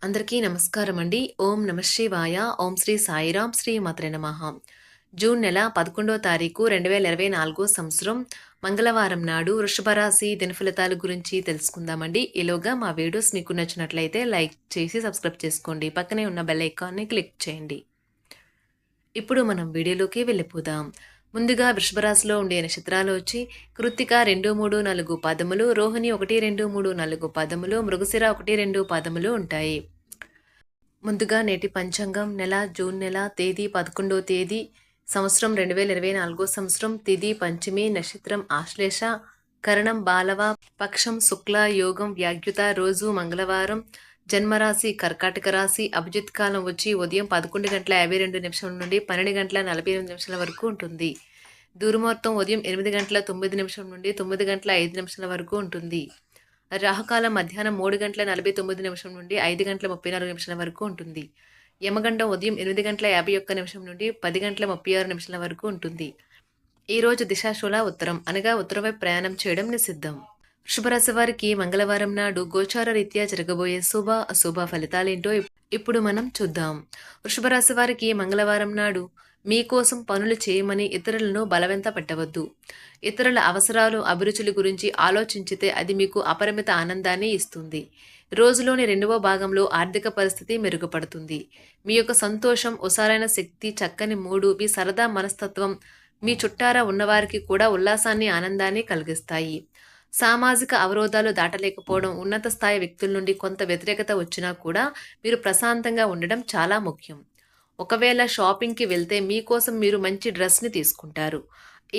అందరికీ నమస్కారం అండి. ఓం నమః శివాయ. ఓం శ్రీ సాయిరాం శ్రీ మాత్రే నమః. జూన్ నెల 11వ తారీఖు 2024 సంవత్సరం మంగళవారం నాడు వృషభ రాశి దినఫలితాల గురించి తెలుసుకుందామండి. ఈలోగా మా వీడియోస్ మీకు నచ్చినట్లయితే లైక్ చేసి సబ్స్క్రైబ్ చేసుకోండి. పక్కనే ఉన్న బెల్ ఐకాన్ని క్లిక్ చేయండి. ఇప్పుడు మనం వీడియోలోకి వెళ్ళిపోదాం. ముందుగా వృషభ రాశిలో ఉండే నక్షత్రాలు వచ్చి కృత్తిక 2, 3, 4 పాదములు, రోహిణి 1, 2, 3, 4 పాదములు, మృగశిర 1, 2 పాదములు ఉంటాయి. ముందుగా నేటి పంచాంగం నెల జూన్ నెల తేదీ 11వ తేదీ సంవత్సరం 2024 సంవత్సరం తిథి పంచమి నక్షత్రం ఆశ్లేష కరణం బాలవ పక్షం శుక్ల యోగం వ్యాగ్యుత రోజు మంగళవారం జన్మరాశి కర్కాటక రాశి అభిజిత్ కాలం వచ్చి ఉదయం 11:52 నుండి 12:48 వరకు ఉంటుంది. దుర్ముహూర్తం ఉదయం 8:09 నుండి 9:05 వరకు ఉంటుంది. రాహుకాలం మధ్యాహ్నం 3:49 నుండి 5:34 వరకు ఉంటుంది. యమగండం ఉదయం 8:51 నుండి 10:36 వరకు ఉంటుంది. ఈ రోజు దిశాశూల ఉత్తరం అనగా ఉత్తరం వైపు ప్రయాణం చేయడం నిషిద్ధం. వృషభరాశి వారికి మంగళవారం నాడు గోచార రీత్యా జరగబోయే శుభ అశుభ ఫలితాలేంటో ఇప్పుడు మనం చూద్దాం. వృషభరాశి వారికి మంగళవారం నాడు మీకోసం పనులు చేయమని ఇతరులను బలవంత పెట్టవద్దు. ఇతరుల అవసరాలు అభిరుచుల గురించి ఆలోచించితే అది మీకు అపరిమిత ఆనందాన్ని ఇస్తుంది. రోజులోని 2వ భాగంలో ఆర్థిక పరిస్థితి మెరుగుపడుతుంది. మీ యొక్క సంతోషం, ఉసారైన శక్తి, చక్కని మూడు, మీ సరదా మనస్తత్వం మీ చుట్టారా ఉన్నవారికి కూడా ఉల్లాసాన్ని ఆనందాన్ని కలిగిస్తాయి. సామాజిక అవరోధాలు దాటలేకపోవడం, ఉన్నత స్థాయి వ్యక్తుల నుండి కొంత వ్యతిరేకత వచ్చినా కూడా మీరు ప్రశాంతంగా ఉండడం చాలా ముఖ్యం. ఒకవేళ షాపింగ్కి వెళ్తే మీకోసం మీరు మంచి డ్రెస్ని తీసుకుంటారు.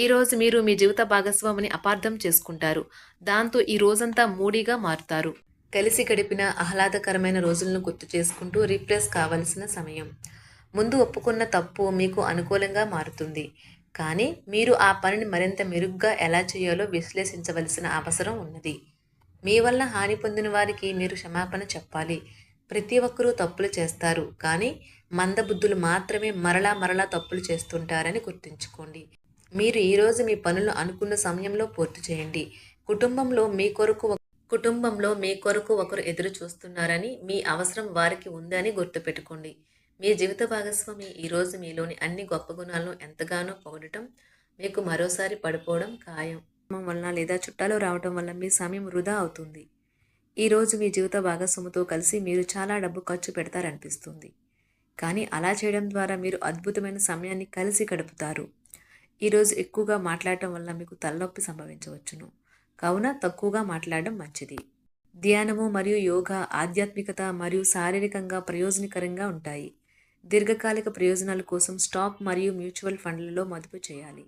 ఈరోజు మీరు మీ జీవిత భాగస్వామిని అపార్థం చేసుకుంటారు. దాంతో ఈ రోజంతా మూడీగా మారుతారు. కలిసి గడిపిన ఆహ్లాదకరమైన రోజులను గుర్తు చేసుకుంటూ రీప్లేస్ కావలసిన సమయం. ముందు ఒప్పుకున్న తప్పు మీకు అనుకూలంగా మారుతుంది. కానీ మీరు ఆ పనిని మరింత మెరుగ్గా ఎలా చేయాలో విశ్లేషించవలసిన అవసరం ఉన్నది. మీ వల్ల హాని పొందిన వారికి మీరు క్షమాపణ చెప్పాలి. ప్రతి ఒక్కరూ తప్పులు చేస్తారు, కానీ మందబుద్ధులు మాత్రమే మరలా తప్పులు చేస్తుంటారని గుర్తుంచుకోండి. మీరు ఈరోజు మీ పనులు అనుకున్న సమయంలో పూర్తి చేయండి. కుటుంబంలో మీ కొరకు ఒకరు ఎదురు చూస్తున్నారని, మీ అవసరం వారికి ఉందని గుర్తుపెట్టుకోండి. మీ జీవిత భాగస్వామి ఈరోజు మీలోని అన్ని గొప్ప గుణాలను ఎంతగానో పొగడటం మీకు మరోసారి పడిపోవడం ఖాయం. వలన లేదా చుట్టాలు రావటం వల్ల మీ సమయం వృధా అవుతుంది. ఈరోజు మీ జీవిత భాగస్వామితో కలిసి మీరు చాలా డబ్బు ఖర్చు పెడతారనిపిస్తుంది. కానీ అలా చేయడం ద్వారా మీరు అద్భుతమైన సమయాన్ని కలిసి గడుపుతారు. ఈరోజు ఎక్కువగా మాట్లాడటం వల్ల మీకు తలనొప్పి సంభవించవచ్చును. కావున తక్కువగా మాట్లాడడం మంచిది. ధ్యానము మరియు యోగా ఆధ్యాత్మికత మరియు శారీరకంగా ప్రయోజనకరంగా ఉంటాయి. దీర్ఘకాలిక ప్రయోజనాల కోసం స్టాక్ మరియు మ్యూచువల్ ఫండ్లలో మదుపు చేయాలి.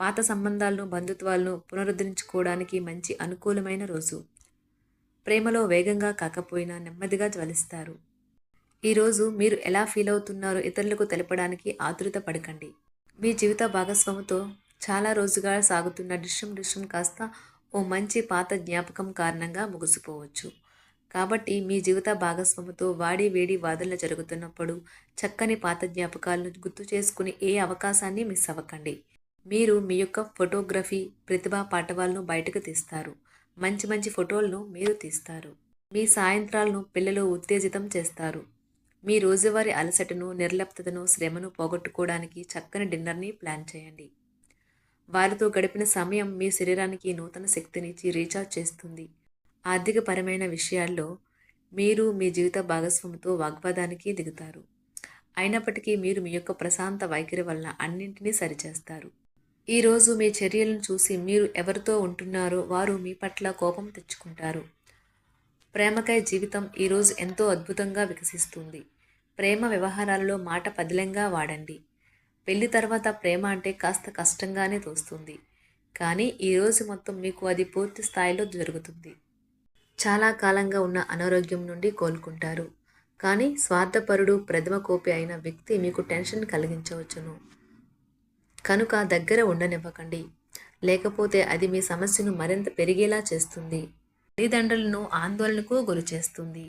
పాత సంబంధాలను, బంధుత్వాలను పునరుద్ధరించుకోవడానికి మంచి అనుకూలమైన రోజు. ప్రేమలో వేగంగా కాకపోయినా నెమ్మదిగా జ్వలిస్తారు. ఈరోజు మీరు ఎలా ఫీల్ అవుతున్నారో ఇతరులకు తెలపడానికి ఆతురత పడకండి. మీ జీవిత భాగస్వామితో చాలా రోజుగా సాగుతున్న డిష్యం కాస్త ఓ మంచి పాత జ్ఞాపకం కారణంగా ముగిసిపోవచ్చు. కాబట్టి మీ జీవిత భాగస్వామితో వాడి వేడి వాదనలు జరుగుతున్నప్పుడు చక్కని పాత జ్ఞాపకాలను గుర్తు చేసుకుని ఏ అవకాశాన్ని మిస్ అవ్వకండి. మీరు మీ యొక్క ఫోటోగ్రఫీ ప్రతిభా పాటవాలను బయటకు తీస్తారు. మంచి ఫోటోలను మీరు తీస్తారు. మీ సాయంత్రాలను పిల్లలు ఉత్తేజితం చేస్తారు. మీ రోజువారీ అలసటను, నిర్లిప్తతను, శ్రమను పోగొట్టుకోవడానికి చక్కని డిన్నర్ని ప్లాన్ చేయండి. వారితో గడిపిన సమయం మీ శరీరానికి నూతన శక్తినిచ్చి రీఛార్జ్ చేస్తుంది. ఆర్థికపరమైన విషయాల్లో మీరు మీ జీవిత భాగస్వామితో వాగ్వాదానికి దిగుతారు. అయినప్పటికీ మీరు మీ యొక్క ప్రశాంత వైఖరి వలన అన్నింటినీ సరిచేస్తారు. ఈరోజు మీ చర్యలను చూసి మీరు ఎవరితో ఉంటున్నారో వారు మీ పట్ల కోపం తెచ్చుకుంటారు. ప్రేమకై జీవితం ఈరోజు ఎంతో అద్భుతంగా వికసిస్తుంది. ప్రేమ వ్యవహారాలలో మాట పదిలంగా వాడండి. పెళ్లి తర్వాత ప్రేమ అంటే కాస్త కష్టంగానే తోస్తుంది, కానీ ఈరోజు మొత్తం మీకు అది పూర్తి స్థాయిలో జరుగుతుంది. చాలా కాలంగా ఉన్న అనారోగ్యం నుండి కోలుకుంటారు. కానీ స్వార్థపరుడు, ప్రథమ కోపి అయిన వ్యక్తి మీకు టెన్షన్ కలిగించవచ్చును. కనుక దగ్గర ఉండనివ్వకండి, లేకపోతే అది మీ సమస్యను మరింత పెరిగేలా చేస్తుంది. తల్లిదండ్రులను ఆందోళనకు గురిచేస్తుంది.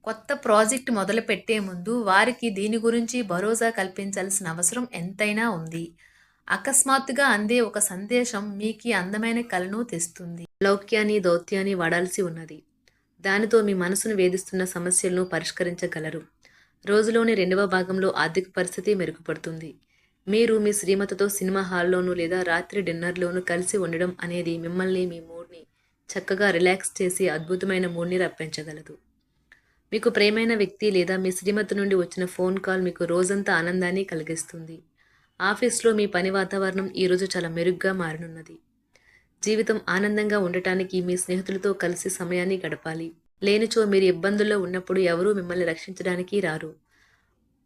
కొత్త ప్రాజెక్ట్ మొదలు పెట్టే ముందు వారికి దీని గురించి భరోసా కల్పించాల్సిన అవసరం ఎంతైనా ఉంది. అకస్మాత్తుగా అందే ఒక సందేశం మీకు అందమైన కలను తెస్తుంది. లౌక్యాన్ని, దౌత్యాన్ని వాడాల్సి ఉన్నది. దానితో మీ మనసును వేధిస్తున్న సమస్యలను పరిష్కరించగలరు. రోజులోని రెండవ భాగంలో ఆర్థిక పరిస్థితి మెరుగుపడుతుంది. మీరు మీ శ్రీమతితో సినిమా హాల్లోనూ లేదా రాత్రి డిన్నర్లోనూ కలిసి ఉండడం అనేది మిమ్మల్ని మీ మూడ్ని చక్కగా రిలాక్స్ చేసి అద్భుతమైన మూడ్ని రప్పించగలదు. మీకు ప్రియమైన వ్యక్తి లేదా మీ శ్రీమతి నుండి వచ్చిన ఫోన్ కాల్ మీకు రోజంతా ఆనందాన్ని కలిగిస్తుంది. ఆఫీస్లో మీ పని వాతావరణం ఈరోజు చాలా మెరుగ్గా మారనున్నది. జీవితం ఆనందంగా ఉండటానికి మీ స్నేహితులతో కలిసి సమయాన్ని గడపాలి. లేనిచో మీరు ఇబ్బందుల్లో ఉన్నప్పుడు ఎవరూ మిమ్మల్ని రక్షించడానికి రారు.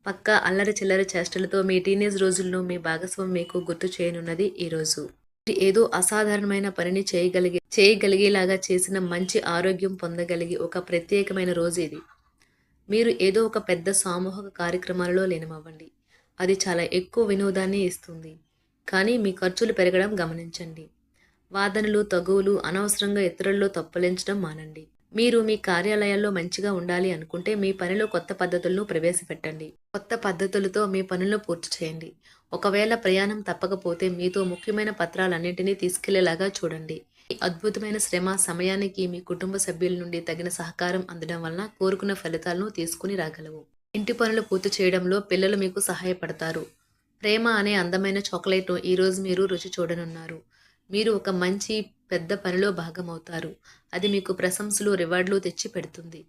పక్కా అల్లరి చిల్లరి చేష్టలతో మీ టీనేజ్ రోజుల్లో మీ భాగస్వామి మీకు గుర్తు చేయనున్నది ఈరోజు. ఏదో అసాధారణమైన పనిని చేయగలిగేలాగా చేసిన మంచి ఆరోగ్యం పొందగలిగి ఒక ప్రత్యేకమైన రోజు ఇది. మీరు ఏదో ఒక పెద్ద సామూహిక కార్యక్రమాలలో లీనమవ్వండి. అది చాలా ఎక్కువ వినోదాన్ని ఇస్తుంది. కానీ మీ ఖర్చులు పెరగడం గమనించండి. వాదనలు తగువులు అనవసరంగా ఇతరుల్లో తప్పులించడం మానండి. మీరు మీ కార్యాలయాల్లో మంచిగా ఉండాలి అనుకుంటే మీ పనిలో కొత్త పద్ధతులను ప్రవేశపెట్టండి. కొత్త పద్ధతులతో మీ పనులను పూర్తి చేయండి. ఒకవేళ ప్రయాణం తప్పకపోతే మీతో ముఖ్యమైన పత్రాలన్నింటినీ తీసుకెళ్లేలాగా చూడండి. ఈ అద్భుతమైన శ్రమ సమయానికి మీ కుటుంబ సభ్యుల నుండి తగిన సహకారం అందడం వలన కోరుకున్న ఫలితాలను తీసుకుని రాగలవు. ఇంటి పనులు పూర్తి చేయడంలో పిల్లలు మీకు సహాయపడతారు. ప్రేమ అనే అందమైన చాక్లెట్ను ఈరోజు మీరు రుచి చూడనున్నారు. మీరు ఒక మంచి పెద్ద పనిలో భాగమవుతారు. అది మీకు ప్రశంసలు రివార్డులు తెచ్చి పెడుతుంది.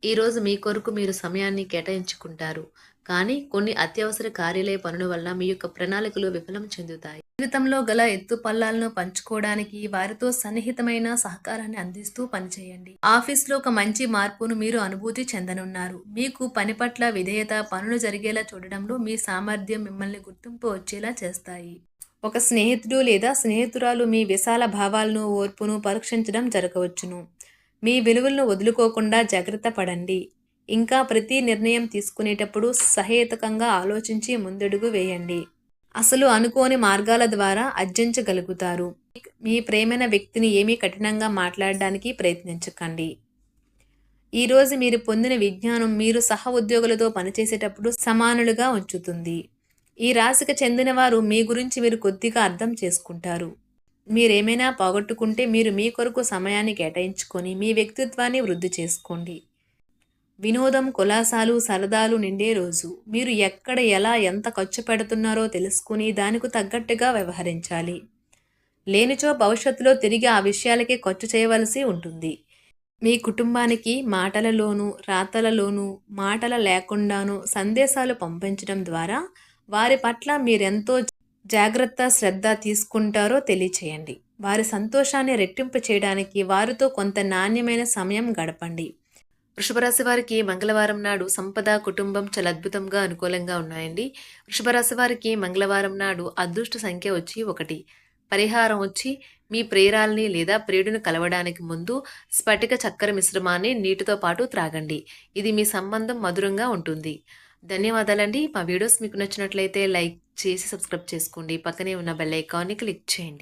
ఈరోజు మీ కొరకు మీరు సమయాన్ని కేటాయించుకుంటారు. కానీ కొన్ని అత్యవసర కార్యాలయ పనుల వల్ల మీ యొక్క ప్రణాళికలు విఫలం చెందుతాయి. జీవితంలో గల ఎత్తు పల్లాలను పంచుకోవడానికి వారితో సన్నిహితమైన సహకారాన్ని అందిస్తూ పనిచేయండి. ఆఫీస్లో ఒక మంచి మార్పును మీరు అనుభూతి చెందనున్నారు. మీకు పని పట్ల విధేయత, పనులు జరిగేలా చూడడంలో మీ సామర్థ్యం మిమ్మల్ని గుర్తింపు వచ్చేలా చేస్తాయి. ఒక స్నేహితుడు లేదా స్నేహితురాలు మీ విశాల భావాలను, ఓర్పును పరీక్షించడం జరగవచ్చును. మీ విలువలను వదులుకోకుండా జాగ్రత్త పడండి. ఇంకా ప్రతి నిర్ణయం తీసుకునేటప్పుడు సహేతుకంగా ఆలోచించి ముందడుగు వేయండి. అసలు అనుకోని మార్గాల ద్వారా అర్జించగలుగుతారు. మీ ప్రేమైన వ్యక్తిని ఏమీ కఠినంగా మాట్లాడడానికి ప్రయత్నించకండి. ఈరోజు మీరు పొందిన విజ్ఞానం మీరు సహ ఉద్యోగులతో పనిచేసేటప్పుడు సమానులుగా ఉంచుతుంది. ఈ రాశికి చెందిన వారు మీ గురించి మీరు కొద్దిగా అర్థం చేసుకుంటారు. మీరేమైనా పోగొట్టుకుంటే మీరు మీ కొరకు సమయాన్ని కేటాయించుకొని మీ వ్యక్తిత్వాన్ని వృద్ధి చేసుకోండి. వినోదం, కులాసాలు, సరదాలు నిండే రోజు. మీరు ఎక్కడ, ఎలా, ఎంత ఖర్చు పెడుతున్నారో తెలుసుకుని దానికి తగ్గట్టుగా వ్యవహరించాలి. లేనిచో భవిష్యత్తులో తిరిగి ఆ విషయాలకే ఖర్చు చేయవలసి ఉంటుంది. మీ కుటుంబానికి మాటలలోనూ, రాతలలోనూ, మాటల లేకుండానూ సందేశాలు పంపించడం ద్వారా వారి పట్ల మీరెంతో జాగ్రత్త, శ్రద్ధ తీసుకుంటారో తెలియచేయండి. వారి సంతోషాన్ని రెట్టింపు చేయడానికి వారితో కొంత నాణ్యమైన సమయం గడపండి. వృషభరాశి వారికి మంగళవారం నాడు సంపద, కుటుంబం చాలా అద్భుతంగా అనుకూలంగా ఉన్నాయండి. వృషభరాశి వారికి మంగళవారం నాడు అదృష్ట సంఖ్య వచ్చి 1. పరిహారం వచ్చి మీ ప్రియురాల్ని లేదా ప్రియుడిని కలవడానికి ముందు స్ఫటిక చక్కెర మిశ్రమాన్ని నీటితో పాటు త్రాగండి. ఇది మీ సంబంధం మధురంగా ఉంటుంది. ధన్యవాదాలండి. మా వీడియోస్ మీకు నచ్చినట్లయితే లైక్ చేసి సబ్స్క్రైబ్ చేసుకోండి. పక్కనే ఉన్న బెల్ ఐకాన్ని క్లిక్ చేయండి.